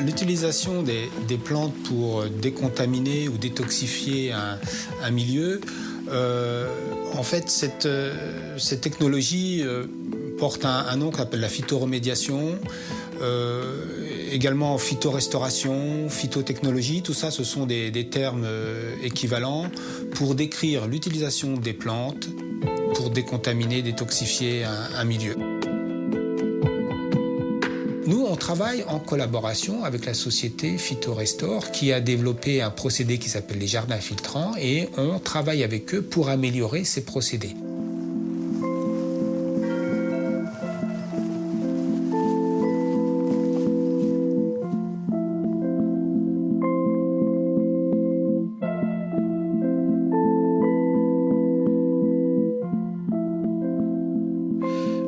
L'utilisation des plantes pour décontaminer ou détoxifier un milieu, en fait, cette technologie porte un nom qu'on appelle la phytoremédiation, également phytorestauration, phytotechnologie. Tout ça, ce sont des termes équivalents pour décrire l'utilisation des plantes pour décontaminer, détoxifier un milieu. Nous, on travaille en collaboration avec la société Phytorestore qui a développé un procédé qui s'appelle les jardins filtrants et on travaille avec eux pour améliorer ces procédés.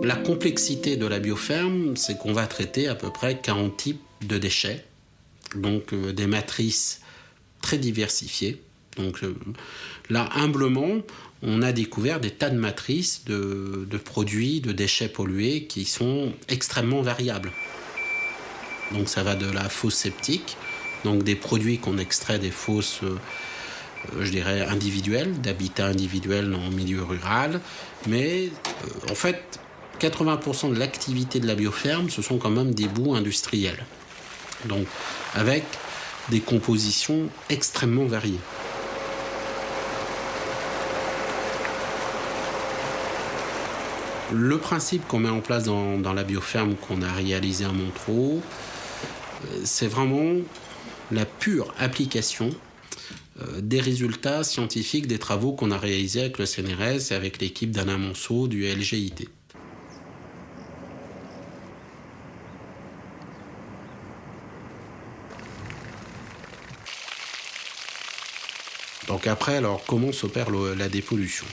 La complexité de la bioferme, c'est qu'on va traiter à peu près 40 types de déchets, donc des matrices très diversifiées. Donc là, humblement, on a découvert des tas de matrices de produits, de déchets pollués qui sont extrêmement variables. Donc ça va de la fosse septique, donc des produits qu'on extrait des fosses, je dirais, individuelles, d'habitat individuel en milieu rural, mais en fait, 80% de l'activité de la bioferme, ce sont quand même des boues industriels. Donc, avec des compositions extrêmement variées. Le principe qu'on met en place dans la bioferme qu'on a réalisé à Montereau, c'est vraiment la pure application des résultats scientifiques des travaux qu'on a réalisés avec le CNRS et avec l'équipe d'Alain Monceau du LGIT. Donc après, alors, comment s'opère la dépollution ?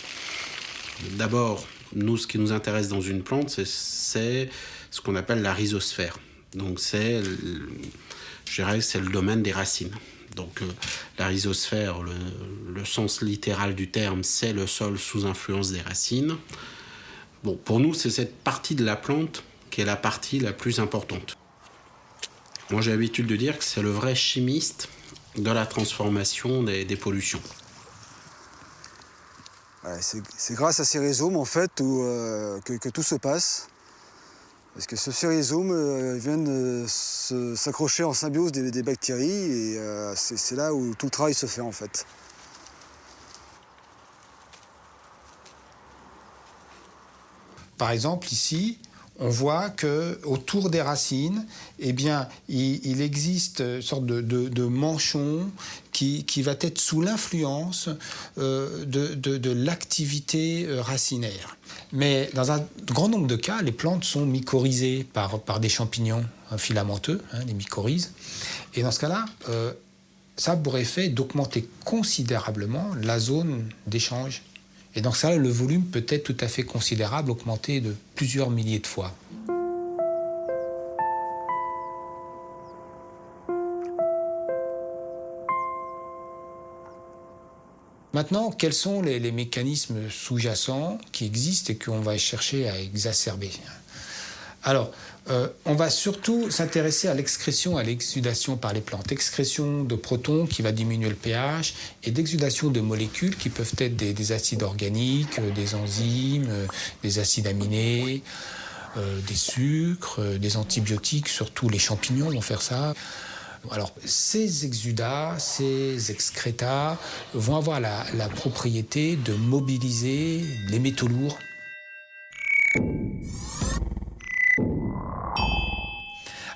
D'abord, nous, ce qui nous intéresse dans une plante, c'est ce qu'on appelle la rhizosphère. Donc c'est le domaine des racines. Donc la rhizosphère, le sens littéral du terme, c'est le sol sous influence des racines. Bon, pour nous, c'est cette partie de la plante qui est la partie la plus importante. Moi, j'ai l'habitude de dire que c'est le vrai chimiste de la transformation des pollutions. Ouais, c'est grâce à ces rhizomes en fait que tout se passe. Parce que ces rhizomes viennent s'accrocher en symbiose des bactéries et c'est là où tout le travail se fait en fait. Par exemple, ici, on voit qu'autour des racines, eh bien, il existe une sorte de manchon qui va être sous l'influence de l'activité racinaire. Mais dans un grand nombre de cas, les plantes sont mycorhizées par des champignons filamenteux, des mycorhizes. Et dans ce cas-là, ça a pour effet d'augmenter considérablement la zone d'échange. Et dans ça, le volume peut être tout à fait considérable, augmenté de plusieurs milliers de fois. Maintenant, quels sont les mécanismes sous-jacents qui existent et qu'on va chercher à exacerber ? Alors, on va surtout s'intéresser à l'excrétion, à l'exsudation par les plantes. Excrétion de protons qui va diminuer le pH et d'exsudation de molécules qui peuvent être des acides organiques, des enzymes, des acides aminés, des sucres, des antibiotiques, surtout les champignons vont faire ça. Alors, ces exudats, ces excrétas vont avoir la propriété de mobiliser les métaux lourds.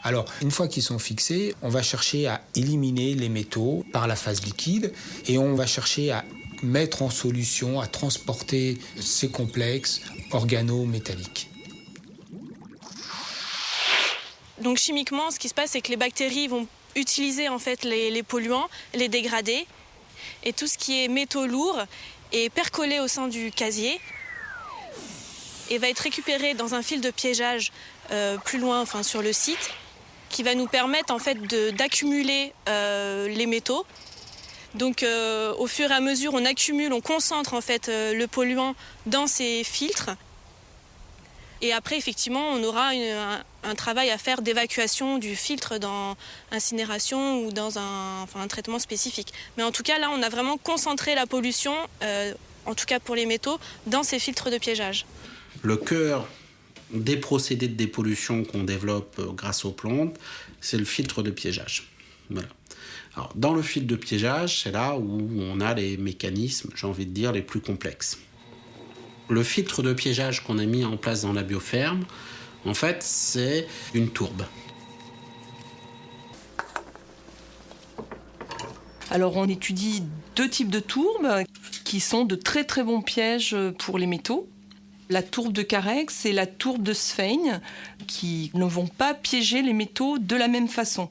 Alors, une fois qu'ils sont fixés, on va chercher à éliminer les métaux par la phase liquide et on va chercher à mettre en solution, à transporter ces complexes organométalliques. Donc chimiquement, ce qui se passe, c'est que les bactéries vont utiliser en fait les polluants, les dégrader, et tout ce qui est métaux lourds est percolé au sein du casier et va être récupéré dans un fil de piégeage plus loin, enfin sur le site, qui va nous permettre en fait d'accumuler les métaux. Donc au fur et à mesure, on accumule, on concentre en fait le polluant dans ces filtres. Et après, effectivement, on aura un travail à faire d'évacuation du filtre dans incinération ou dans un traitement spécifique. Mais en tout cas, là, on a vraiment concentré la pollution, en tout cas pour les métaux, dans ces filtres de piégeage. Le cœur des procédés de dépollution qu'on développe grâce aux plantes, c'est le filtre de piégeage. Voilà. Alors, dans le filtre de piégeage, c'est là où on a les mécanismes, j'ai envie de dire, les plus complexes. Le filtre de piégeage qu'on a mis en place dans la bioferme, en fait, c'est une tourbe. Alors, on étudie 2 types de tourbes qui sont de très très bons pièges pour les métaux. La tourbe de Carex et la tourbe de Sveigne, qui ne vont pas piéger les métaux de la même façon.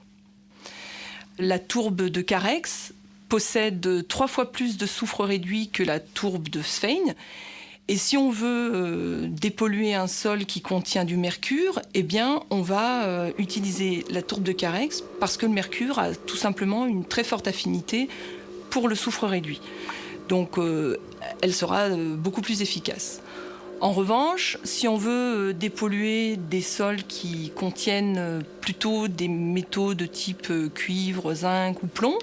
La tourbe de Carex possède 3 fois plus de soufre réduit que la tourbe de Sveigne. Et si on veut dépolluer un sol qui contient du mercure, eh bien, on va utiliser la tourbe de Carex parce que le mercure a tout simplement une très forte affinité pour le soufre réduit. Donc, elle sera beaucoup plus efficace. En revanche, si on veut dépolluer des sols qui contiennent plutôt des métaux de type cuivre, zinc ou plomb,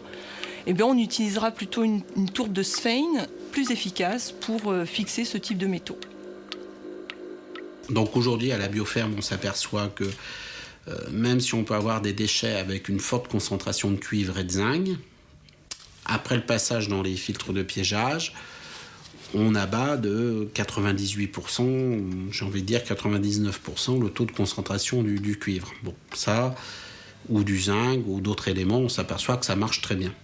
eh bien on utilisera plutôt une tourbe de Sveigne plus efficace pour fixer ce type de métaux. Donc aujourd'hui, à la bioferme, on s'aperçoit que même si on peut avoir des déchets avec une forte concentration de cuivre et de zinc, après le passage dans les filtres de piégeage, on abat de 98%, j'ai envie de dire 99%, le taux de concentration du cuivre. Bon, ça, ou du zinc, ou d'autres éléments, on s'aperçoit que ça marche très bien.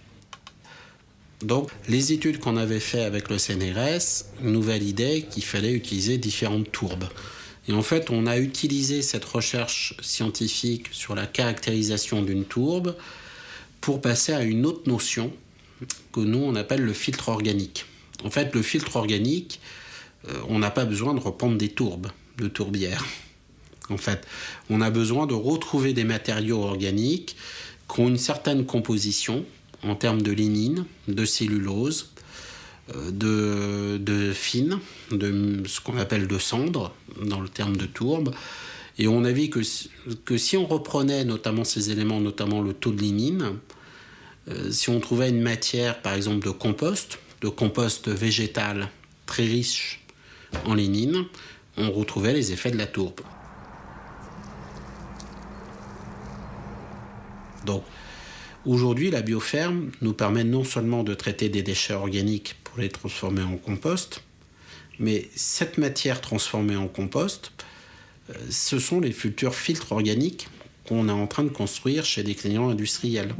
Donc, les études qu'on avait faites avec le CNRS nous validaient qu'il fallait utiliser différentes tourbes. Et en fait, on a utilisé cette recherche scientifique sur la caractérisation d'une tourbe pour passer à une autre notion que nous, on appelle le filtre organique. En fait, le filtre organique, on n'a pas besoin de reprendre des tourbes, de tourbières. En fait, on a besoin de retrouver des matériaux organiques qui ont une certaine composition en termes de lignine, de cellulose, de fine, de ce qu'on appelle de cendre, dans le terme de tourbe. Et on a vu que si on reprenait notamment ces éléments, notamment le taux de lignine, si on trouvait une matière, par exemple, de compost végétal très riche en lignine, on retrouvait les effets de la tourbe. Donc, aujourd'hui, la bioferme nous permet non seulement de traiter des déchets organiques pour les transformer en compost, mais cette matière transformée en compost, ce sont les futurs filtres organiques qu'on est en train de construire chez des clients industriels.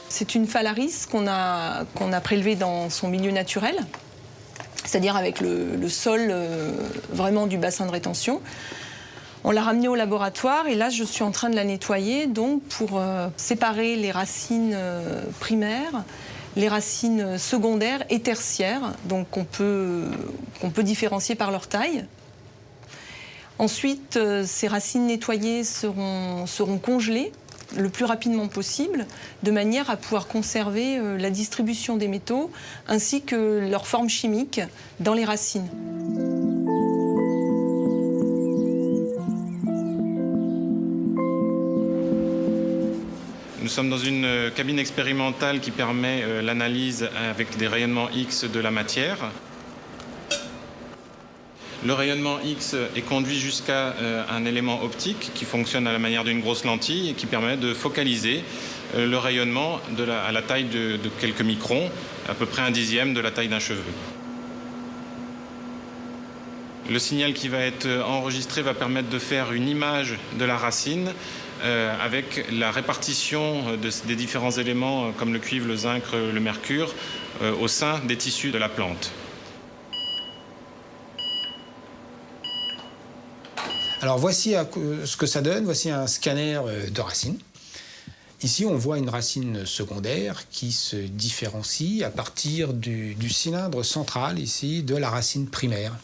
C'est une phalaris qu'on a prélevée dans son milieu naturel, c'est-à-dire avec le sol vraiment du bassin de rétention. On l'a ramenée au laboratoire et là je suis en train de la nettoyer donc pour séparer les racines primaires, les racines secondaires et tertiaires, donc qu'on peut différencier par leur taille. Ensuite, ces racines nettoyées seront congelées le plus rapidement possible, de manière à pouvoir conserver la distribution des métaux ainsi que leur forme chimique dans les racines. Nous sommes dans une cabine expérimentale qui permet l'analyse avec des rayonnements X de la matière. Le rayonnement X est conduit jusqu'à un élément optique qui fonctionne à la manière d'une grosse lentille et qui permet de focaliser le rayonnement à la taille de quelques microns, à peu près 1/10 de la taille d'un cheveu. Le signal qui va être enregistré va permettre de faire une image de la racine avec la répartition des différents éléments comme le cuivre, le zinc, le mercure au sein des tissus de la plante. Alors voici ce que ça donne, voici un scanner de racines. Ici, on voit une racine secondaire qui se différencie à partir du cylindre central, ici, de la racine primaire.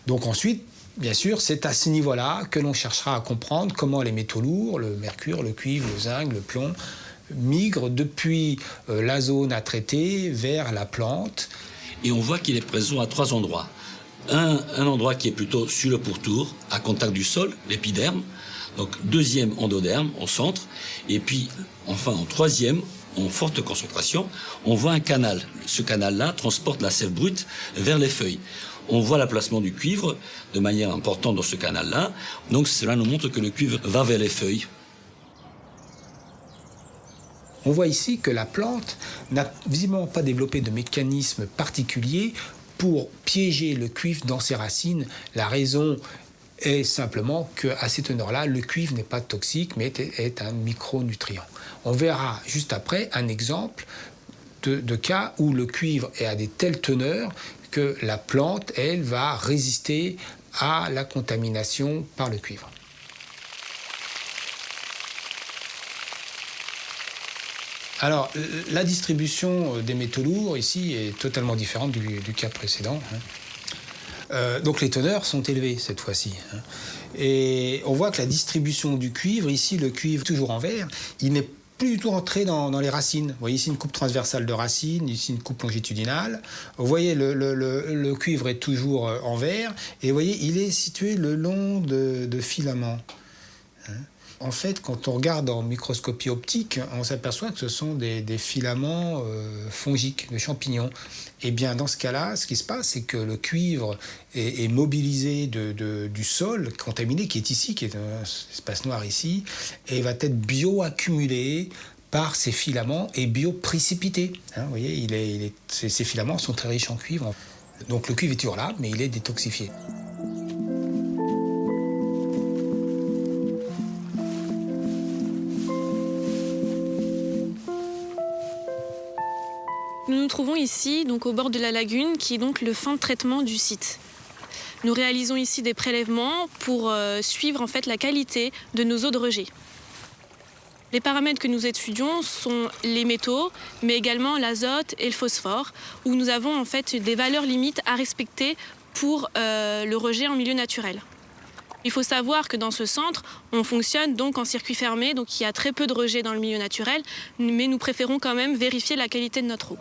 Donc ensuite, bien sûr, c'est à ce niveau-là que l'on cherchera à comprendre comment les métaux lourds, le mercure, le cuivre, le zinc, le plomb, migrent depuis la zone à traiter vers la plante. Et on voit qu'il est présent à 3 endroits. Un endroit qui est plutôt sur le pourtour, à contact du sol, l'épiderme. Donc deuxième endoderme, au centre. Et puis, enfin, en troisième, en forte concentration, on voit un canal. Ce canal-là transporte la sève brute vers les feuilles. On voit l'emplacement du cuivre de manière importante dans ce canal-là. Donc cela nous montre que le cuivre va vers les feuilles. On voit ici que la plante n'a visiblement pas développé de mécanisme particulier pour piéger le cuivre dans ses racines. La raison est simplement qu'à cette teneur-là, le cuivre n'est pas toxique, mais est un micronutrient. On verra juste après un exemple de cas où le cuivre est à des telles teneurs que la plante, elle, va résister à la contamination par le cuivre. Alors, la distribution des métaux lourds ici est totalement différente du cas précédent. Donc les teneurs sont élevées cette fois-ci. Et on voit que la distribution du cuivre, ici le cuivre toujours en vert, il n'est plus du tout entré dans les racines. Vous voyez ici une coupe transversale de racines, ici une coupe longitudinale. Vous voyez le cuivre est toujours en vert et vous voyez il est situé le long de filaments. En fait, quand on regarde en microscopie optique, on s'aperçoit que ce sont des filaments fongiques, de champignons. Et bien, dans ce cas-là, ce qui se passe, c'est que le cuivre est mobilisé du sol contaminé, qui est ici, qui est un espace noir ici, et va être bioaccumulé par ces filaments et bioprécipité. Vous voyez, ces filaments sont très riches en cuivre. Donc le cuivre est toujours là, mais il est détoxifié. Nous nous trouvons ici, donc au bord de la lagune, qui est donc le fin de traitement du site. Nous réalisons ici des prélèvements pour suivre en fait la qualité de nos eaux de rejet. Les paramètres que nous étudions sont les métaux, mais également l'azote et le phosphore, où nous avons en fait des valeurs limites à respecter pour le rejet en milieu naturel. Il faut savoir que dans ce centre, on fonctionne donc en circuit fermé, donc il y a très peu de rejet dans le milieu naturel, mais nous préférons quand même vérifier la qualité de notre eau.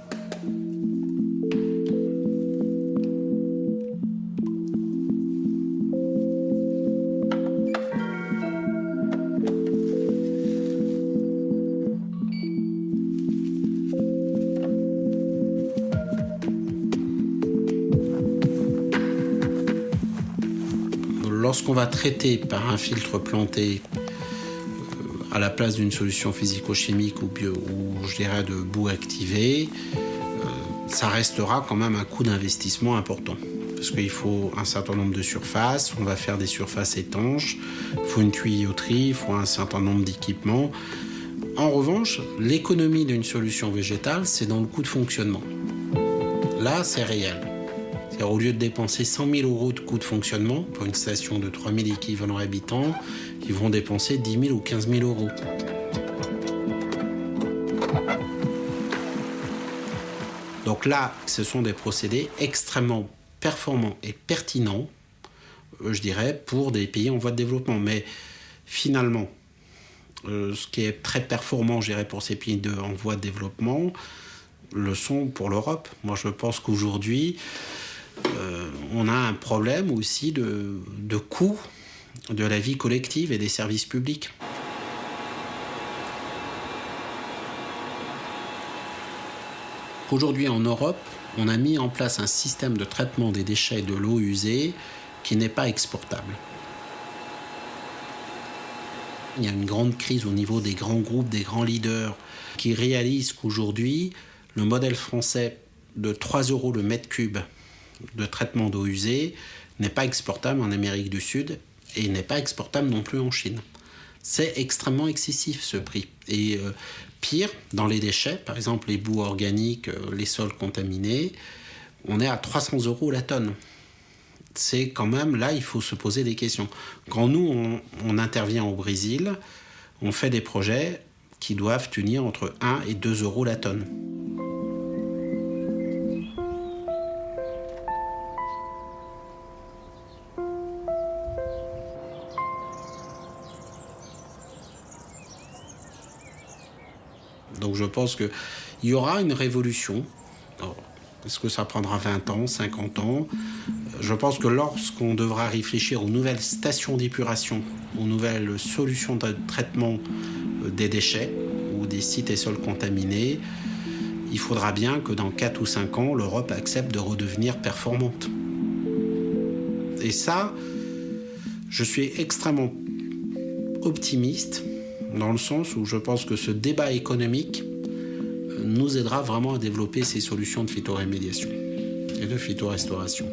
Lorsqu'on va traiter par un filtre planté à la place d'une solution physico-chimique ou je dirais de boue activée, ça restera quand même un coût d'investissement important. Parce qu'il faut un certain nombre de surfaces, on va faire des surfaces étanches, il faut une tuyauterie, il faut un certain nombre d'équipements. En revanche, l'économie d'une solution végétale, c'est dans le coût de fonctionnement. Là, c'est réel. C'est-à-dire, au lieu de dépenser 100 000 euros de coût de fonctionnement pour une station de 3 000 équivalents habitants, ils vont dépenser 10 000 ou 15 000 euros. Donc là, ce sont des procédés extrêmement performants et pertinents, je dirais, pour des pays en voie de développement. Mais finalement, ce qui est très performant, je dirais, pour ces pays en voie de développement, le sont pour l'Europe. Moi, je pense qu'aujourd'hui, on a un problème aussi de coût de la vie collective et des services publics. Aujourd'hui, en Europe, on a mis en place un système de traitement des déchets et de l'eau usée qui n'est pas exportable. Il y a une grande crise au niveau des grands groupes, des grands leaders qui réalisent qu'aujourd'hui, le modèle français de 3 € le mètre cube de traitement d'eau usée n'est pas exportable en Amérique du Sud et n'est pas exportable non plus en Chine. C'est extrêmement excessif ce prix. Et pire, dans les déchets, par exemple les boues organiques, les sols contaminés, on est à 300 € la tonne. C'est quand même, là, il faut se poser des questions. Quand nous, on intervient au Brésil, on fait des projets qui doivent tenir entre 1 et 2 euros la tonne. Donc je pense qu'il y aura une révolution. Alors, est-ce que ça prendra 20 ans, 50 ans ? Je pense que lorsqu'on devra réfléchir aux nouvelles stations d'épuration, aux nouvelles solutions de traitement des déchets ou des sites et sols contaminés, il faudra bien que dans 4 ou 5 ans, l'Europe accepte de redevenir performante. Et ça, je suis extrêmement optimiste dans le sens où je pense que ce débat économique nous aidera vraiment à développer ces solutions de phytorémédiation et de phytorestauration.